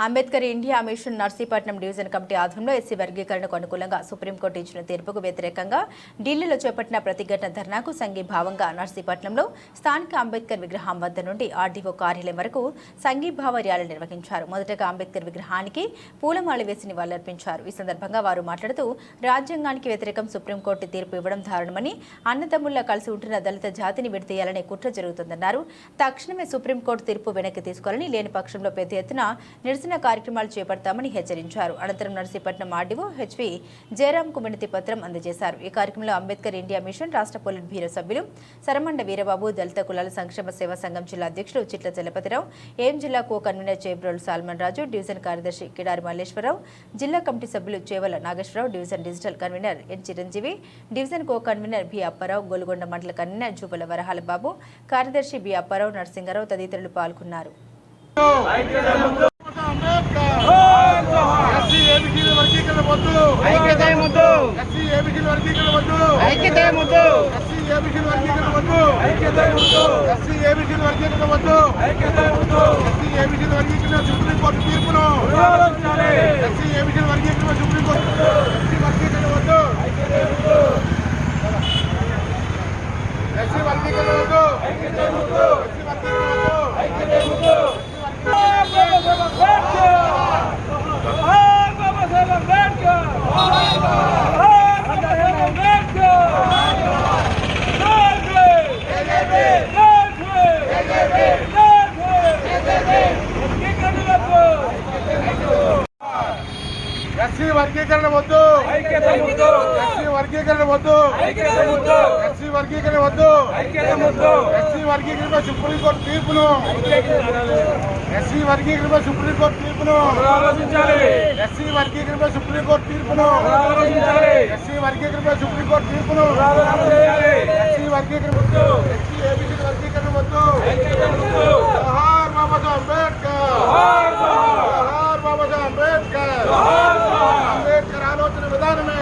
Ambedkar India mission Narsipatnam division committee ఆధ్వర్యంలో SC వర్గీకరణకు అనుకూలంగా సుప్రీంకోర్టు ఇచ్చిన తీర్పుకు వ్యతిరేకంగా ఢిల్లీలో చేపట్టిన ప్రతిఘటన ధర్నాకు సంఘీభావంగా నర్సీపట్నంలో స్థానిక అంబేద్కర్ విగ్రహం వద్ద నుండి ఆర్డీఓ కార్యాలయం వరకు సంఘీభావ ర్యాలీ నిర్వహించారు. మొదటగా అంబేద్కర్ విగ్రహానికి పూలమాల వేసి నివాళులర్పించారు. ఈ సందర్భంగా వారు మాట్లాడుతూ రాజ్యాంగానికి వ్యతిరేకం సుప్రీంకోర్టు తీర్పు ఇవ్వడం దారుణమని, అన్నదమ్ముల్లా కలిసి ఉంటున్న దళిత జాతిని విడదీయాలనే కుట్ర జరుగుతుందన్నారు. తక్షణమే సుప్రీంకోర్టు తీర్పు వెనక్కి తీసుకోవాలని, లేని పక్షంలో పెద్ద ఎత్తున నిరసన కార్యక్రమాలు చేపడతామని హెచ్చరించారు. అనంతరం నర్సీపట్నం ఆర్డీఓ హెచ్వి జయరాంకు వినతి పత్రం అందజేశారు. ఈ కార్యక్రమంలో అంబేద్కర్ ఇండియా మిషన్ రాష్ట్ర పొలిట్ బ్యూరో సభ్యులు సరమండ వీరబాబు, దళిత కులాల సంక్షేమ సేవా సంఘం జిల్లా అధ్యక్షులు చిట్ల చలపతిరావు, ఏం జిల్లా co convener Chebrolu Solomon Raju, division కార్యదర్శి కిడారి మల్లేశ్వరరావు, జిల్లా కమిటీ సభ్యులు Chevala Nageswara Rao, division digital convener N Chiranjeevi, division co convener B Appa Rao, Golconda మండల కన్వీనర్ జూపల వరహాల బాబు, కార్యదర్శి బి అప్పారావు, నరసింగారావు తదితరులు పాల్గొన్నారు. ఎస్సీ వర్గీకరణ వద్దు, ఎస్సీ వర్గీకరణ వద్దు, ఎస్సీ వర్గీకరణ వద్దు, ఎస్సీ వర్గీకరణ సుప్రీంకోర్టు తీర్పును, ఎస్సీ వర్గీకరణ సుప్రీంకోర్టు తీర్పును, ఎస్సీ వర్గీకరణ సుప్రీంకోర్టు తీర్పును, ఎస్సీ వర్గీకరణ సుప్రీంకోర్టు తీర్పును, ఎస్సీ వర్గీకరణ వద్దు, ఎస్సీ ఏబీసీ వర్గీకరణ వద్దు. జోహార్ బాబాసాహెబ్ అంబేద్కర్, జోహార్ బాబాసాహెబ్ అంబేద్కర్. అంబేద్కర్ ఆలోచన విధానమే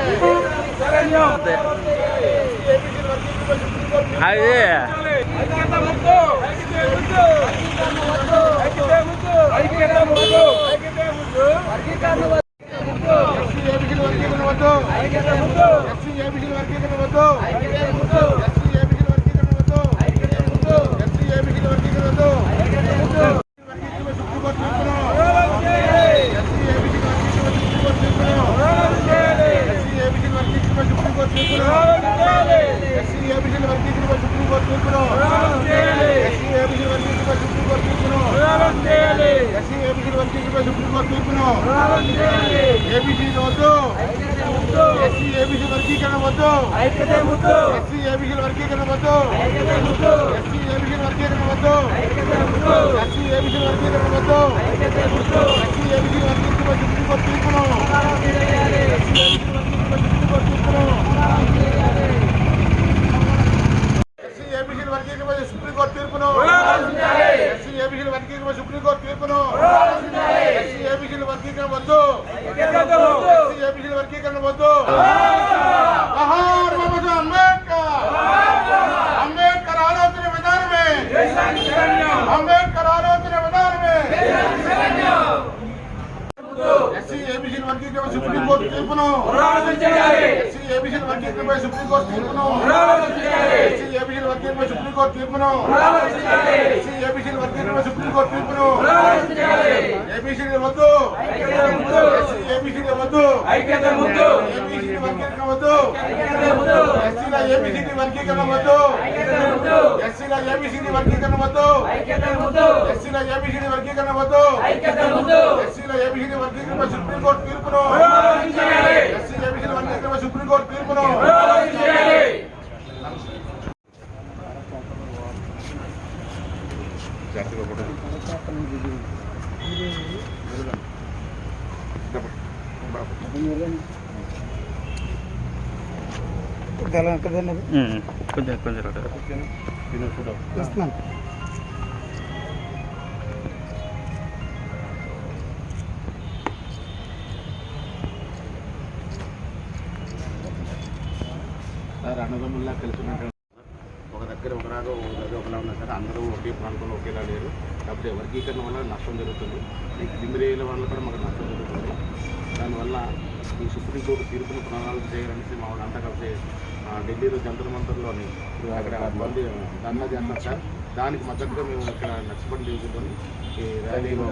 అన్నదమ్ముల్లా కలిసి ఒక దగ్గర ఒకలాగా ఒకలా ఉన్నా సరే అందరూ ఒకే ప్రాంతంలో ఒకేలా లేరు. కాబట్టి వర్గీకరణ వల్ల నష్టం జరుగుతుంది. ఈ క్రిమినల్ వల్ల కూడా మనకు నష్టం జరుగుతుంది. దానివల్ల ఈ సుప్రీంకోర్టు తీర్పును ప్రణాళిక చేయాలనేసి మా వాళ్ళంతా కలిసి ఢిల్లీలో జంతర్ మంతర్లోని అక్కడ మంది ధర్నా చేస్తారు సార్. దానికి మద్దతుగా మేము ఇక్కడ నర్సీపట్నం డివిజన్లోని ఈ ర్యాలీలో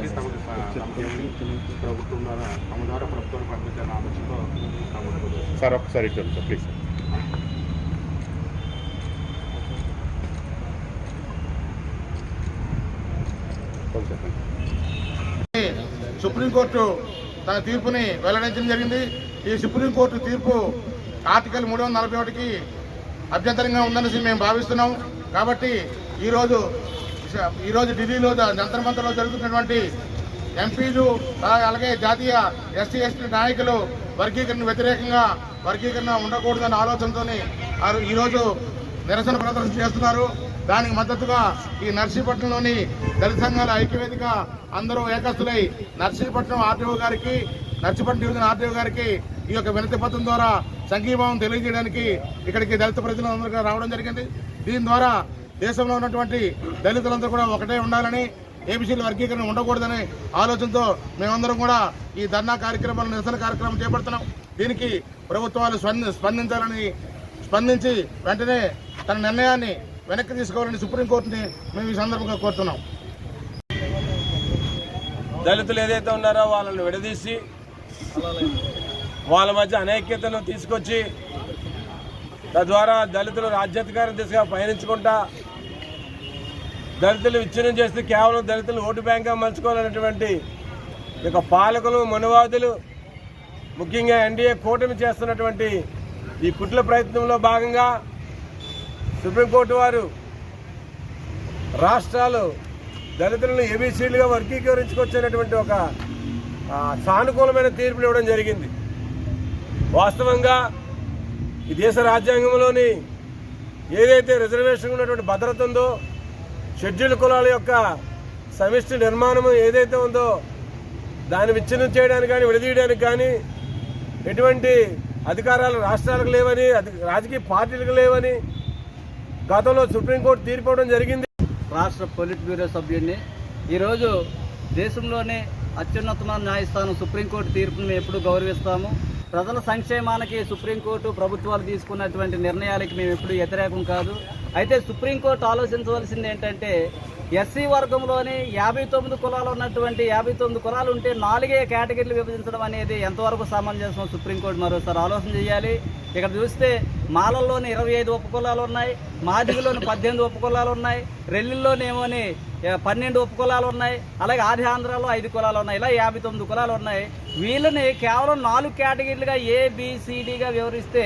ప్రభుత్వం ద్వారా తమ ద్వారా ప్రభుత్వాన్ని పంపించాలని ఆలోచనలో సార్ ఒకసారి సార్ ప్లీజ్. సుప్రీంకోర్టు తన తీర్పుని వెల్లడించడం జరిగింది. ఈ సుప్రీంకోర్టు తీర్పు ఆర్టికల్ 341కి అభ్యంతరంగా ఉందనేసి మేము భావిస్తున్నాం. కాబట్టి ఈరోజు ఢిల్లీలో జంతర్ మంతర్లో జరుగుతున్నటువంటి ఎంపీలు అలాగే జాతీయ ఎస్టీ నాయకులు వర్గీకరణ వ్యతిరేకంగా వర్గీకరణ ఉండకూడదన్న ఆలోచనతో ఈరోజు నిరసన ప్రదర్శన చేస్తున్నారు. దానికి మద్దతుగా ఈ నర్సీపట్నంలోని దళిత సంఘాల ఐక్యవేదిక అందరూ ఏకస్తులై నర్సీపట్నం డివిజన్ ఆర్టీఓ గారికి ఈ యొక్క వినతి పత్రం ద్వారా సంఘీభావం తెలియజేయడానికి ఇక్కడికి దళిత ప్రజలందరూ రావడం జరిగింది. దీని ద్వారా దేశంలో ఉన్నటువంటి దళితులందరూ కూడా ఒకటే ఉండాలని, ఏబీసీల వర్గీకరణ ఉండకూడదనే ఆలోచనతో మేమందరం కూడా ఈ ధర్నా కార్యక్రమాలు నిరసన కార్యక్రమం చేపడుతున్నాం. దీనికి ప్రభుత్వాలు స్పందించి వెంటనే తన నిర్ణయాన్ని వెనక్కి తీసుకోవాలని సుప్రీంకోర్టుని మేము ఈ సందర్భంగా కోరుతున్నాం. దళితులు ఏదైతే ఉన్నారో వాళ్ళని విడదీసి వాళ్ళ మధ్య అనైక్యతను తీసుకొచ్చి తద్వారా దళితులు రాజ్యాధికారం దిశగా పయనించుకుంటా దళితులు విచ్ఛిన్నం చేస్తే కేవలం దళితులు ఓటు బ్యాంక్గా మలుచుకోవాలనేటువంటి ఇక పాలకులు మనువాదులు ముఖ్యంగా ఎన్డీఏ కూటమి చేస్తున్నటువంటి ఈ కుట్ల ప్రయత్నంలో భాగంగా సుప్రీంకోర్టు వారు రాష్ట్రాలు దళితులను ఏబీసీలుగా వర్గీకరించుకొచ్చినటువంటి ఒక సానుకూలమైన తీర్పులు ఇవ్వడం జరిగింది. వాస్తవంగా ఈ దేశ రాజ్యాంగంలోని ఏదైతే రిజర్వేషన్ ఉన్నటువంటి భద్రత ఉందో, షెడ్యూల్ కులాల యొక్క సమిష్టి నిర్మాణం ఏదైతే ఉందో దాన్ని విచ్ఛిన్నం చేయడానికి కానీ విడదీయడానికి కానీ ఎటువంటి అధికారాలు రాష్ట్రాలకు లేవని, రాజకీయ పార్టీలకు లేవని గతంలో సుప్రీంకోర్టు తీర్పు ఇవ్వడం జరిగింది. రాష్ట్ర పొలిట్ బ్యూరో సభ్యుడిని. ఈరోజు దేశంలోనే అత్యున్నతమైన న్యాయస్థానం సుప్రీంకోర్టు తీర్పును మేము ఎప్పుడు గౌరవిస్తాము. ప్రజల సంక్షేమానికి సుప్రీంకోర్టు ప్రభుత్వాలు తీసుకున్నటువంటి నిర్ణయాలకి మేము ఎప్పుడు వ్యతిరేకం కాదు. అయితే సుప్రీంకోర్టు ఆలోచించవలసింది ఏంటంటే, ఎస్సీ వర్గంలోని 59 కులాలు ఉన్నటువంటి 59 కులాలు ఉంటే 4 కేటగిరీలు విభజించడం అనేది ఎంతవరకు సమంజసం సుప్రీంకోర్టు మరోసారి ఆలోచన చేయాలి. ఇక్కడ చూస్తే మాలల్లోని 25 ఉపకులాలు ఉన్నాయి, మాదిగలోని 18 ఉపకులాలు ఉన్నాయి, రెల్లిల్లోనేమోని 12 ఉపకులాలు ఉన్నాయి, అలాగే ఆది ఆంధ్రాలో 5 కులాలు ఉన్నాయి. ఇలా 59 కులాలు ఉన్నాయి. వీళ్ళని కేవలం 4 కేటగిరీలుగా ABCDగా వివరిస్తే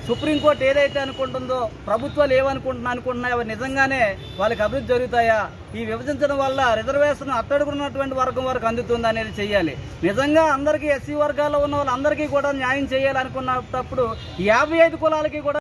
సుప్రీంకోర్టు ఏదైతే అనుకుంటుందో, ప్రభుత్వాలు ఏమనుకుంటున్నాయో అవి నిజంగానే వాళ్ళకి అభివృద్ధి జరుగుతాయా? ఈ విభజించడం వల్ల రిజర్వేషన్ అట్టడుగున్నటువంటి వర్గం వరకు అందుతుంది అనేది చెయ్యాలి. నిజంగా అందరికీ ఎస్సీ వర్గాల్లో ఉన్న వాళ్ళందరికీ కూడా న్యాయం చేయాలనుకున్నప్పుడు 55 కులాలకి కూడా